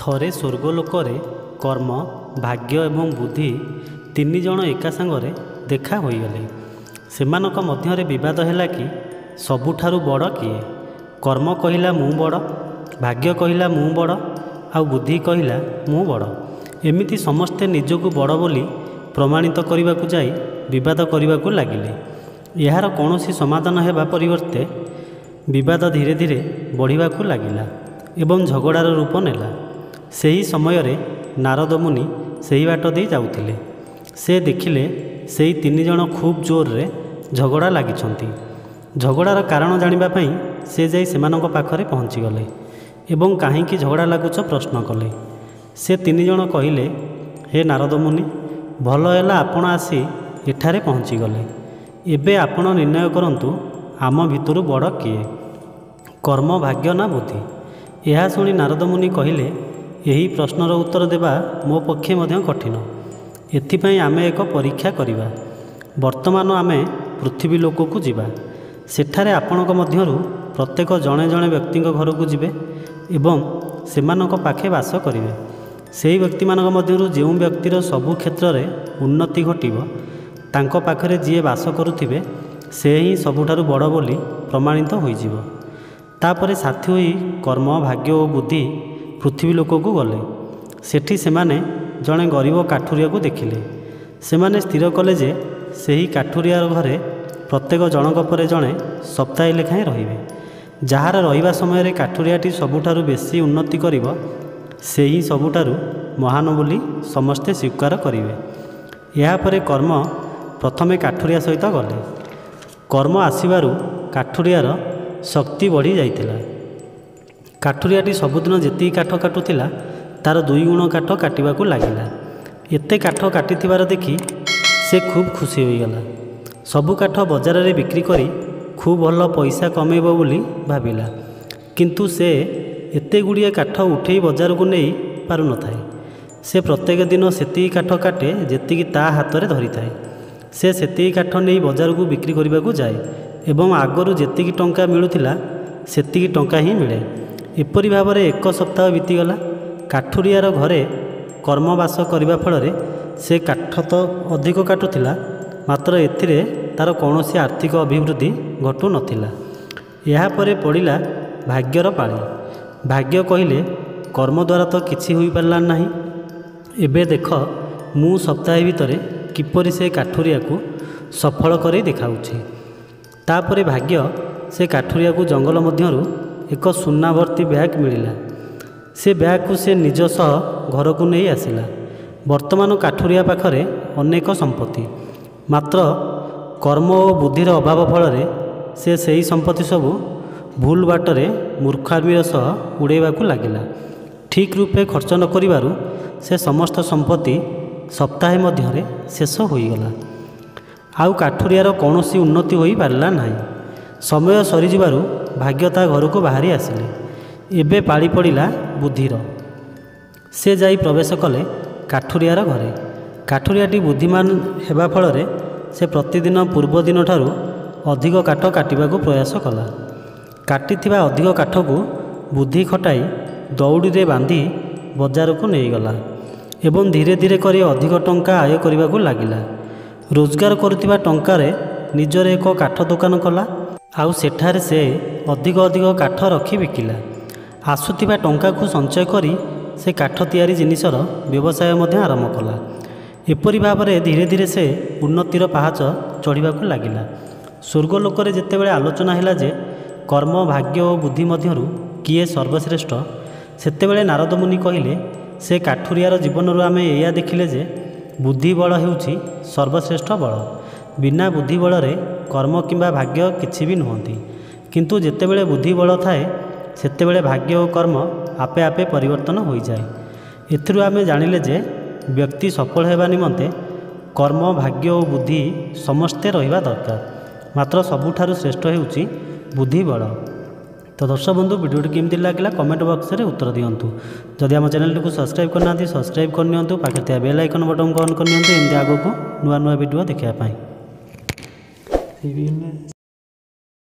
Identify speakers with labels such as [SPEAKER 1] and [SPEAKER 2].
[SPEAKER 1] ଥରେ ସ୍ୱର୍ଗଲୋକରେ କର୍ମ, ଭାଗ୍ୟ ଏବଂ ବୁଦ୍ଧି ତିନି ଜଣ ଏକା ସାଙ୍ଗରେ ଦେଖା ହୋଇଗଲେ। ସେମାନଙ୍କ ମଧ୍ୟରେ ବିବାଦ ହେଲା କି ସବୁଠାରୁ ବଡ଼ କିଏ। କର୍ମ କହିଲା ମୁଁ ବଡ଼, ଭାଗ୍ୟ କହିଲା ମୁଁ ବଡ଼, ଆଉ ବୁଦ୍ଧି କହିଲା ମୁଁ ବଡ଼। ଏମିତି ସମସ୍ତେ ନିଜକୁ ବଡ଼ ବୋଲି ପ୍ରମାଣିତ କରିବାକୁ ଯାଇ ବିବାଦ କରିବାକୁ ଲାଗିଲେ। ଏହାର କୌଣସି ସମାଧାନ ହେବା ପରିବର୍ତ୍ତେ ବିବାଦ ଧୀରେ ଧୀରେ ବଢ଼ିବାକୁ ଲାଗିଲା ଏବଂ ଝଗଡ଼ାର ରୂପ ନେଲା। ସେହି ସମୟରେ ନାରଦ ମୁନି ସେହି ବାଟ ଦେଇ ଯାଉଥିଲେ। ସେ ଦେଖିଲେ ସେହି ତିନି ଜଣ ଖୁବ୍ ଜୋରରେ ଝଗଡ଼ା ଲାଗିଛନ୍ତି। ଝଗଡ଼ାର କାରଣ ଜାଣିବା ପାଇଁ ସେ ଯାଇ ସେମାନଙ୍କ ପାଖରେ ପହଞ୍ଚିଗଲେ ଏବଂ କାହିଁକି ଝଗଡ଼ା ଲାଗୁଛ ପ୍ରଶ୍ନ କଲେ। ସେ ତିନି ଜଣ କହିଲେ, ହେ ନାରଦ ମୁନି, ଭଲ ହେଲା ଆପଣ ଆସି ଏଠାରେ ପହଞ୍ଚିଗଲେ। ଏବେ ଆପଣ ନିର୍ଣ୍ଣୟ କରନ୍ତୁ ଆମ ଭିତରୁ ବଡ଼ କିଏ, କର୍ମ, ଭାଗ୍ୟ ନା ବୁଦ୍ଧି। ଏହା ଶୁଣି ନାରଦ ମୁନି କହିଲେ, ଏହି ପ୍ରଶ୍ନର ଉତ୍ତର ଦେବା ମୋ ପକ୍ଷେ ମଧ୍ୟ କଠିନ। ଏଥିପାଇଁ ଆମେ ଏକ ପରୀକ୍ଷା କରିବା। ବର୍ତ୍ତମାନ ଆମେ ପୃଥିବୀ ଲୋକକୁ ଯିବା। ସେଠାରେ ଆପଣଙ୍କ ମଧ୍ୟରୁ ପ୍ରତ୍ୟେକ ଜଣେ ଜଣେ ବ୍ୟକ୍ତିଙ୍କ ଘରକୁ ଯିବେ ଏବଂ ସେମାନଙ୍କ ପାଖେ ବାସ କରିବେ। ସେହି ବ୍ୟକ୍ତିମାନଙ୍କ ମଧ୍ୟରୁ ଯେଉଁ ବ୍ୟକ୍ତିର ସବୁ କ୍ଷେତ୍ରରେ ଉନ୍ନତି ଘଟିବ, ତାଙ୍କ ପାଖରେ ଯିଏ ବାସ କରୁଥିବେ ସେ ହିଁ ସବୁଠାରୁ ବଡ଼ ବୋଲି ପ୍ରମାଣିତ ହୋଇଯିବ। ତାପରେ ସାଥୀ ହୋଇ କର୍ମ, ଭାଗ୍ୟ ଓ ବୁଦ୍ଧି ପୃଥିବୀ ଲୋକକୁ ଗଲେ। ସେଠି ସେମାନେ ଜଣେ ଗରିବ କାଠୁରିଆକୁ ଦେଖିଲେ। ସେମାନେ ସ୍ଥିର କଲେ ଯେ ସେହି କାଠୁରିଆର ଘରେ ପ୍ରତ୍ୟେକ ଜଣଙ୍କ ପରେ ଜଣେ ସପ୍ତାହେ ଲେଖାଏଁ ରହିବେ। ଯାହାର ରହିବା ସମୟରେ କାଠୁରିଆଟି ସବୁଠାରୁ ବେଶୀ ଉନ୍ନତି କରିବ, ସେ ହିଁ ସବୁଠାରୁ ମହାନ ବୋଲି ସମସ୍ତେ ସ୍ୱୀକାର କରିବେ। ଏହାପରେ କର୍ମ ପ୍ରଥମେ କାଠୁରିଆ ସହିତ ଗଲେ। କର୍ମ ଆସିବାରୁ କାଠୁରିଆର ଶକ୍ତି ବଢ଼ି ଯାଇଥିଲା। କାଠୁରିଆଟି ସବୁଦିନ ଯେତିକି କାଠ କାଟୁଥିଲା ତାର 2 ଗୁଣ କାଠ କାଟିବାକୁ ଲାଗିଲା। ଏତେ କାଠ କାଟିଥିବାର ଦେଖି ସେ ଖୁବ୍ ଖୁସି ହୋଇଗଲା। ସବୁ କାଠ ବଜାରରେ ବିକ୍ରି କରି ଖୁବ୍ ଭଲ ପଇସା କମେଇବ ବୋଲି ଭାବିଲା। କିନ୍ତୁ ସେ ଏତେ ଗୁଡ଼ିଏ କାଠ ଉଠେଇ ବଜାରକୁ ନେଇ ପାରୁନଥାଏ। ସେ ପ୍ରତ୍ୟେକ ଦିନ ସେତିକି କାଠ କାଟେ ଯେତିକି ତା ହାତରେ ଧରିଥାଏ। ସେ ସେତିକି କାଠ ନେଇ ବଜାରକୁ ବିକ୍ରି କରିବାକୁ ଯାଏ ଏବଂ ଆଗରୁ ଯେତିକି ଟଙ୍କା ମିଳୁଥିଲା ସେତିକି ଟଙ୍କା ହିଁ ମିଳେ। ଏପରି ଭାବରେ 1 ସପ୍ତାହ ବିତିଗଲା। କାଠୁରିଆର ଘରେ କର୍ମବାସ କରିବା ଫଳରେ ସେ କାଠ ତ ଅଧିକ କାଟୁଥିଲା, ମାତ୍ର ଏଥିରେ ତାର କୌଣସି ଆର୍ଥିକ ଅଭିବୃଦ୍ଧି ଘଟୁନଥିଲା। ଏହାପରେ ପଡ଼ିଲା ଭାଗ୍ୟର ପାଳି। ଭାଗ୍ୟ କହିଲେ, କର୍ମ ଦ୍ୱାରା ତ କିଛି ହୋଇପାରିଲା ନାହିଁ। ଏବେ ଦେଖ ମୁଁ ସପ୍ତାହେ ଭିତରେ କିପରି ସେ କାଠୁରିଆକୁ ସଫଳ କରି ଦେଖାଉଛି। ତାପରେ ଭାଗ୍ୟ ସେ କାଠୁରିଆକୁ ଜଙ୍ଗଲ ମଧ୍ୟରୁ ଏକ ସୁନା ଭର୍ତ୍ତି ବ୍ୟାଗ୍ ମିଳିଲା। ସେ ବ୍ୟାଗକୁ ସେ ନିଜ ସହ ଘରକୁ ନେଇ ଆସିଲା। ବର୍ତ୍ତମାନ କାଠୁରିଆ ପାଖରେ ଅନେକ ସମ୍ପତ୍ତି, ମାତ୍ର କର୍ମ ଓ ବୁଦ୍ଧିର ଅଭାବ ଫଳରେ ସେ ସେହି ସମ୍ପତ୍ତି ସବୁ ଭୁଲ ବାଟରେ ମୂର୍ଖାମିର ସହ ଉଡ଼ାଇବାକୁ ଲାଗିଲା। ଠିକ୍ ରୂପେ ଖର୍ଚ୍ଚ ନ କରିବାରୁ ସେ ସମସ୍ତ ସମ୍ପତ୍ତି ସପ୍ତାହେ ମଧ୍ୟରେ ଶେଷ ହୋଇଗଲା। ଆଉ କାଠୁରିଆର କୌଣସି ଉନ୍ନତି ହୋଇପାରିଲା ନାହିଁ। ସମୟ ସରିଯିବାରୁ ଭାଗ୍ୟ ତା ଘରକୁ ବାହାରି ଆସିଲେ। ଏବେ ପାଳି ପଡ଼ିଲା ବୁଦ୍ଧିର। ସେ ଯାଇ ପ୍ରବେଶ କଲେ କାଠୁରିଆର ଘରେ। କାଠୁରିଆଟି ବୁଦ୍ଧିମାନ ହେବା ଫଳରେ ସେ ପ୍ରତିଦିନ ପୂର୍ବ ଦିନଠାରୁ ଅଧିକ କାଠ କାଟିବାକୁ ପ୍ରୟାସ କଲା। କାଟିଥିବା ଅଧିକ କାଠକୁ ବୁଦ୍ଧି ଖଟାଇ ଦଉଡ଼ିରେ ବାନ୍ଧି ବଜାରକୁ ନେଇଗଲା ଏବଂ ଧୀରେ ଧୀରେ କରି ଅଧିକ ଟଙ୍କା ଆୟ କରିବାକୁ ଲାଗିଲା। ରୋଜଗାର କରୁଥିବା ଟଙ୍କାରେ ନିଜର ଏକ କାଠ ଦୋକାନ କଲା। ଆଉ ସେଠାରେ ସେ ଅଧିକ ଅଧିକ କାଠ ରଖି ବିକିଲା। ଆସୁଥିବା ଟଙ୍କାକୁ ସଞ୍ଚୟ କରି ସେ କାଠ ତିଆରି ଜିନିଷର ବ୍ୟବସାୟ ମଧ୍ୟ ଆରମ୍ଭ କଲା। ଏପରି ଭାବରେ ଧୀରେ ଧୀରେ ସେ ଉନ୍ନତିର ପାହାଚ ଚଢ଼ିବାକୁ ଲାଗିଲା। ସ୍ୱର୍ଗଲୋକରେ ଯେତେବେଳେ ଆଲୋଚନା ହେଲା ଯେ କର୍ମ, ଭାଗ୍ୟ ଓ ବୁଦ୍ଧି ମଧ୍ୟରୁ କିଏ ସର୍ବଶ୍ରେଷ୍ଠ, ସେତେବେଳେ ନାରଦ ମୁନି କହିଲେ, ସେ କାଠୁରିଆର ଜୀବନରୁ ଆମେ ଏଇଆ ଦେଖିଲେ ଯେ ବୁଦ୍ଧି ବଳ ହେଉଛି ସର୍ବଶ୍ରେଷ୍ଠ ବଳ। ବିନା ବୁଦ୍ଧି ବଳରେ କର୍ମ କିମ୍ବା ଭାଗ୍ୟ କିଛି ବି ନୁହନ୍ତି। କିନ୍ତୁ ଯେତେବେଳେ ବୁଦ୍ଧି ବଳ ଥାଏ ସେତେବେଳେ ଭାଗ୍ୟ ଓ କର୍ମ ଆପେ ଆପେ ପରିବର୍ତ୍ତନ ହୋଇଯାଏ। ଏଥିରୁ ଆମେ ଜାଣିଲେ ଯେ ବ୍ୟକ୍ତି ସଫଳ ହେବା ନିମନ୍ତେ କର୍ମ, ଭାଗ୍ୟ ଓ ବୁଦ୍ଧି ସମସ୍ତେ ରହିବା ଦରକାର, ମାତ୍ର ସବୁଠାରୁ ଶ୍ରେଷ୍ଠ ହେଉଛି ବୁଦ୍ଧି ବଳ। ତ ଦର୍ଶକ ବନ୍ଧୁ, ଭିଡ଼ିଓଟି କେମିତି ଲାଗିଲା କମେଣ୍ଟ ବକ୍ସରେ ଉତ୍ତର ଦିଅନ୍ତୁ। ଯଦି ଆମ ଚ୍ୟାନେଲଟିକୁ ସବସ୍କ୍ରାଇବ୍ କରିନାହାନ୍ତି ସବସ୍କ୍ରାଇବ୍ କରିନିଅନ୍ତୁ। ପାଖରେ ଥିବା ବେଲ୍ ଆଇକନ୍ ବଟନ୍କୁ ଅନ୍ କରିନିଅନ୍ତୁ, ଏମିତି ଆଗକୁ ନୂଆ ନୂଆ ଭିଡ଼ିଓ ଦେଖିବା ପାଇଁ।